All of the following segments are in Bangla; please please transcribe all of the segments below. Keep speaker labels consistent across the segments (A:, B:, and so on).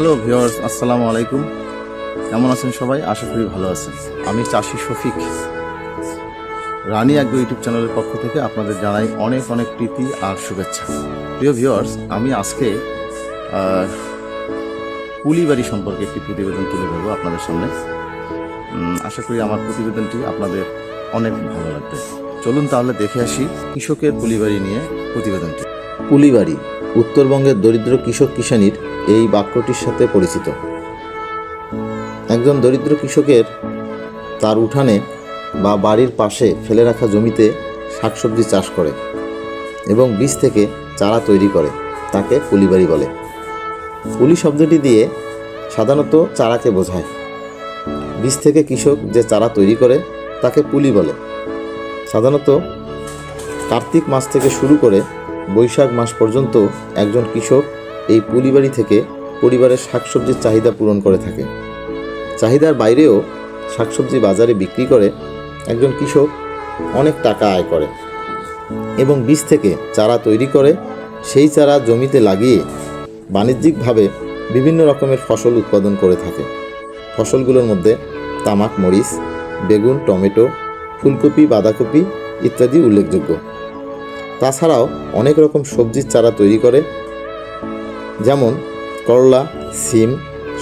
A: হ্যালো ভিউয়ার্স, আসসালামু আলাইকুম। কেমন আছেন সবাই? আশা করি ভালো আছেন। আমি চাষি শফিক, রানী অ্যাগ্রো ইউটিউব চ্যানেলের পক্ষ থেকে আপনাদের জানাই অনেক অনেক প্রীতি আর শুভেচ্ছা। প্রিয় ভিউয়ার্স, আমি আজকে পুলিবাড়ি সম্পর্কে একটি প্রতিবেদন তুলে ধরবো আপনাদের সামনে। আশা করি আমার প্রতিবেদনটি আপনাদের অনেক ভালো লাগবে। চলুন তাহলে দেখে আসি কৃষকের পুলিবাড়ি নিয়ে প্রতিবেদনটি।
B: পুলিবাড়ি উত্তরবঙ্গের দরিদ্র কৃষক কিষাণীর এই বাক্যটির সাথে পরিচিত। একজন দরিদ্র কৃষকের তার উঠানে বা বাড়ির পাশে ফেলে রাখা জমিতে শাকসবজি চাষ করে এবং বীজ থেকে চারা তৈরি করে, তাকে পুলিবাড়ি বলে। পুলি শব্দটি দিয়ে সাধারণত চারাকে বোঝায়। বীজ থেকে কৃষক যে চারা তৈরি করে তাকে পুলি বলে। সাধারণত কার্তিক মাস থেকে শুরু করে বৈশাখ মাস পর্যন্ত একজন কৃষক এই পুলিবাড়ি থেকে পরিবারের শাকসবজির চাহিদা পূরণ করে থাকে। চাহিদার বাইরেও শাকসবজি বাজারে বিক্রি করে একজন কৃষক অনেক টাকা আয় করে এবং বীজ থেকে চারা তৈরি করে সেই চারা জমিতে লাগিয়ে বাণিজ্যিকভাবে বিভিন্ন রকমের ফসল উৎপাদন করে থাকে। ফসলগুলোর মধ্যে তামাক, মরিচ, বেগুন, টমেটো, ফুলকপি, বাঁধাকপি ইত্যাদি উল্লেখযোগ্য। তাছাড়াও অনেক রকম সবজির চারা তৈরি করে, যেমন করলা, সিম,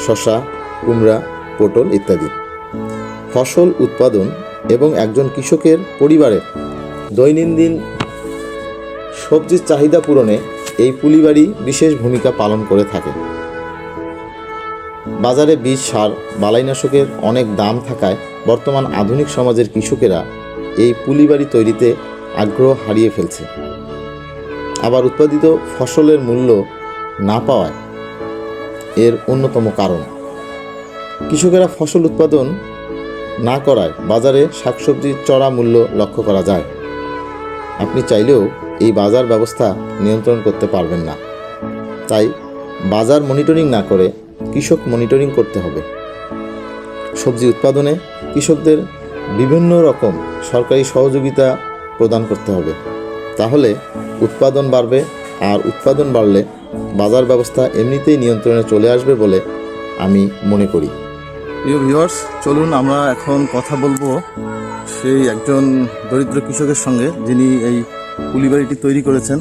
B: শসা, কুমড়া, পটল ইত্যাদি। ফসল উৎপাদন এবং একজন কৃষকের পরিবারের দৈনন্দিন সবজির চাহিদা পূরণে এই পুলিবাড়ি বিশেষ ভূমিকা পালন করে থাকে। বাজারে বীজ, সার, বালাইনাশকের অনেক দাম থাকায় বর্তমান আধুনিক সমাজের কৃষকেরা এই পুলিবাড়ি তৈরিতে আগ্রহ হারিয়ে ফেলছে। আবার উৎপাদিত ফসলের মূল্য না পাওয়ায় এর অন্যতম কারণ। কৃষকেরা ফসল উৎপাদন না করায় বাজারে শাকসবজির চড়া মূল্য লক্ষ্য করা যায়। আপনি চাইলেও এই বাজার ব্যবস্থা নিয়ন্ত্রণ করতে পারবেন না। তাই বাজার মনিটরিং না করে কৃষক মনিটরিং করতে হবে। সবজি উৎপাদনে কৃষকদের বিভিন্ন রকম সরকারি সহযোগিতা প্রদান করতে হবে। তাহলে উৎপাদন বাড়বে, আর উৎপাদন বাড়লে বাজার ব্যবস্থা এমনিতেই নিয়ন্ত্রণে চলে আসবে বলে আমি মনে করি।
A: প্রিয় ভিউয়ার্স, চলুন আমরা এখন কথা বলবো সেই একজন দরিদ্র কৃষকের সঙ্গে, যিনি এই পুলিবাড়িটি তৈরি করেছেন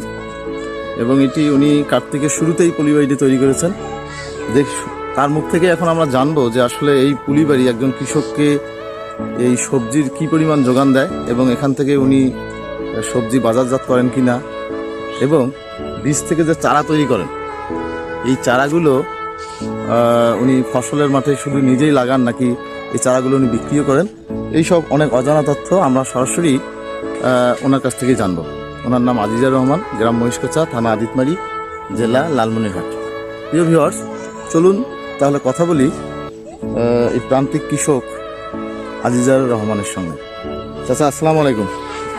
A: এবং এটি উনি কার্তিকের শুরুতেই পুলিবাড়িটি তৈরি করেছেন। তার মুখ থেকে এখন আমরা জানবো যে আসলে এই পুলিবাড়ি একজন কৃষককে এই সবজির কী পরিমাণ যোগান দেয় এবং এখান থেকে উনি সবজি বাজারজাত করেন কি না, এবং বীজ থেকে যে চারা তৈরি করেন এই চারাগুলো উনি ফসলের মাঠে শুধু নিজেই লাগান নাকি এই চারাগুলো উনি বিক্রিও করেন, এইসব অনেক অজানা তথ্য আমরা সরাসরি ওনার কাছ থেকে জানবো। ওনার নাম আজিজার রহমান, গ্রাম মহিষকোচা, থানা আদিতমারি, জেলা লালমনিরহাট। প্রিয় ভিউয়ার্স, চলুন তাহলে কথা বলি এই প্রান্তিক কৃষক আজিজার রহমানের সঙ্গে। চাচা, আসসালামু আলাইকুম।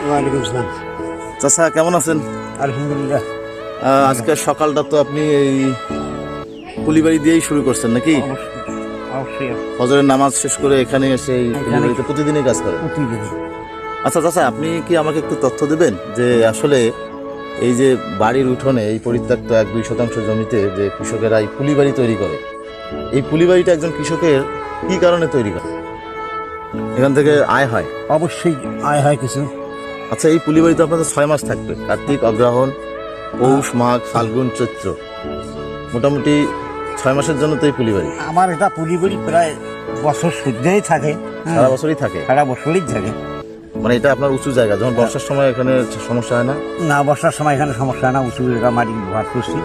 C: ওয়ালাইকুম আসসালাম।
A: চাচা, কেমন আছেন?
C: আলহামদুলিল্লাহ।
A: আজকের সকালটা তো আপনি এই পুলিবাড়ি দিয়েই শুরু করছেন নাকি?
C: অবশ্যই
A: ফজরের নামাজ শেষ করে এখানে এসে এই পুলিবাড়িতে প্রতিদিনই কাজ করেন?
C: প্রতিদিনই।
A: আচ্ছা চাচা, আপনি কি আমাকে একটু তথ্য দেবেন যে আসলে এই যে বাড়ির উঠোনে এই পরিত্যক্ত 1-2 শতাংশ জমিতে যে কৃষকেরা এই পুলিবাড়ি তৈরি করে, এই পুলিবাড়িটা একজন কৃষকের কি কারণে তৈরি করে? এখান থেকে আয় হয়?
C: অবশ্যই আয় হয় কিছু।
A: আচ্ছা, এই পুলিবাড়িতে আপনাদের 6 মাস থাকবে, কার্তিক, অগ্রহায়ণ, পৌষ, মাঘ, ফাল্গুন, চৈত্র, মোটামুটি 6 মাসের জন্য তো এই পুলিবাড়ি।
C: আমার এটা পুলিবাড়ি প্রায় বছর শুদ্ধই থাকে,
A: সারা বছরই থাকে?
C: সারা বছরই থাকে।
A: মানে এটা আপনার উঁচু জায়গা, যখন বর্ষার সময় এখানে সমস্যা হয় না?
C: না, বর্ষার সময় এখানে সমস্যা হয় না, উঁচু জায়গা, মাটি ভাত করছি।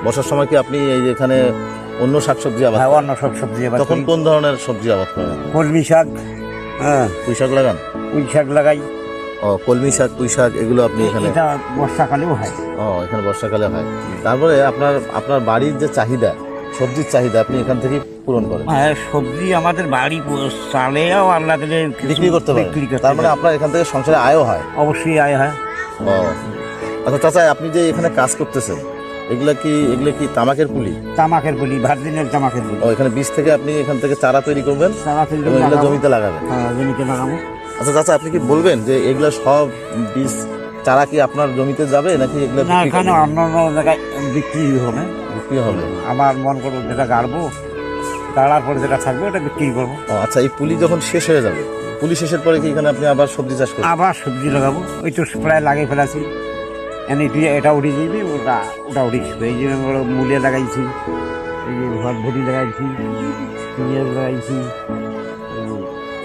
A: বর্ষার সময় কি আপনি এই যে এখানে অন্য শাকসবজি আবাদ
C: হ্যাঁ,
A: করেন?
C: অন্য সব সবজি আবাদ
A: তখন
C: করি।
A: কোন ধরনের সবজি আবাদ করেন?
C: কলমি শাক, হ্যাঁ,
A: পুঁই শাক লাগান?
C: পুঁই শাক লাগাই।
A: ও, কলমি শাক, পুঁই শাক এগুলো আপনি এখানে?
C: এটা বর্ষাকালেও হয়।
A: ও, এখানে বর্ষাকালে হয়। তারপরে আপনার বাড়ির যে চাহিদা, সবজির চাহিদা আপনি এখান থেকে পূরণ করেন?
C: হ্যাঁ, সবজি আমাদের বাড়ি চালেও আল্লাহ দিলে
A: বিক্রি করতে পারেন? তার মানে আপনার এখান থেকে সংসারে আয়ও হয়?
C: অবশ্যই আয় হয়।
A: ও আচ্ছা চাচা, আপনি যে এখানে কাজ করতেছেন এগুলো কি তামাকের পুলি?
C: তামাকের পুলি, ভার্জিনের তামাকের পুলি।
A: ও, এখানে বীজ থেকে আপনি এখান থেকে চারা তৈরি করবেন
C: চারা তৈরি
A: এবং
C: করে
A: এগুলো
C: লাগাবো।
A: জমিতে লাগাবেন?
C: হ্যাঁ, জমিতে লাগাবো।
A: আচ্ছা চাচা, আপনি কি বলবেন যে এগুলো সব বীজ চারা কি আপনার জমিতে যাবে নাকি এগুলো
C: না, এখানে অন্য অন্য জায়গায় বিক্রি হবে।
A: বিক্রি হবে।
C: আমার মন করবো যেটা গাড়বো, গাড়ার পরে যেটা থাকবে ওটা বিক্রি করবো।
A: ও আচ্ছা, এই পুলি যখন শেষ হয়ে যাবে, পুলি শেষের পরে কি এখানে আপনি আবার সবজি চাষ করবেন?
C: আবার সবজি লাগাবো, ওই তো প্রায় লাগিয়ে ফেলাছি। এনে দিয়ে এটা উঠে যাবি, ওটা উঠে যাবে। এই যে মূলে লাগাইছি, এই যে ভটভটি লাগাইছি, পেঁয়াজ লাগাইছি,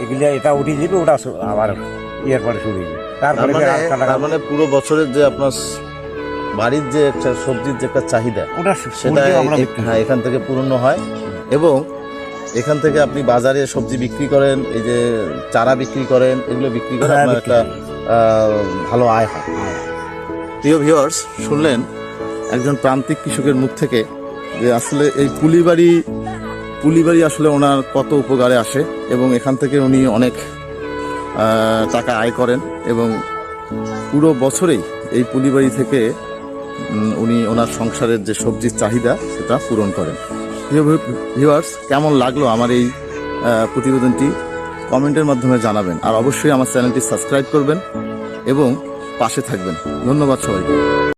C: এগুলো এটা উঠে যাবে, ওটা আবার ইয়ের পরে শুরু যাবে। তারপরে
A: তার মানে পুরো বছরের যে আপনার বাড়ির যে একটা সবজির যে একটা চাহিদা,
C: ওটা
A: সেটা
C: আমরা
A: হ্যাঁ এখান থেকে পূর্ণ হয়। এবং এখান থেকে আপনি বাজারে সবজি বিক্রি করেন, এই যে চারা বিক্রি করেন, এগুলো বিক্রি করে
C: হ্যাঁ,
A: আপনার
C: বিক্রি
A: একটা ভালো আয় হয়। প্রিয় ভিউয়ার্স, শুনলেন একজন প্রান্তিক কৃষকের মুখ থেকে যে আসলে এই পুলিবাড়ি আসলে ওনার কত উপকারে আসে, এবং এখান থেকে উনি অনেক টাকা আয় করেন, এবং পুরো বছরেই এই পুলিবাড়ি থেকে উনি ওনার সংসারের যে সবজির চাহিদা সেটা পূরণ করেন। প্রিয় ভিউয়ার্স, কেমন লাগলো আমার এই প্রতিবেদনটি কমেন্টের মাধ্যমে জানাবেন, আর অবশ্যই আমার চ্যানেলটি সাবস্ক্রাইব করবেন এবং পাশে থাকবেন। ধন্যবাদ সবাইকে।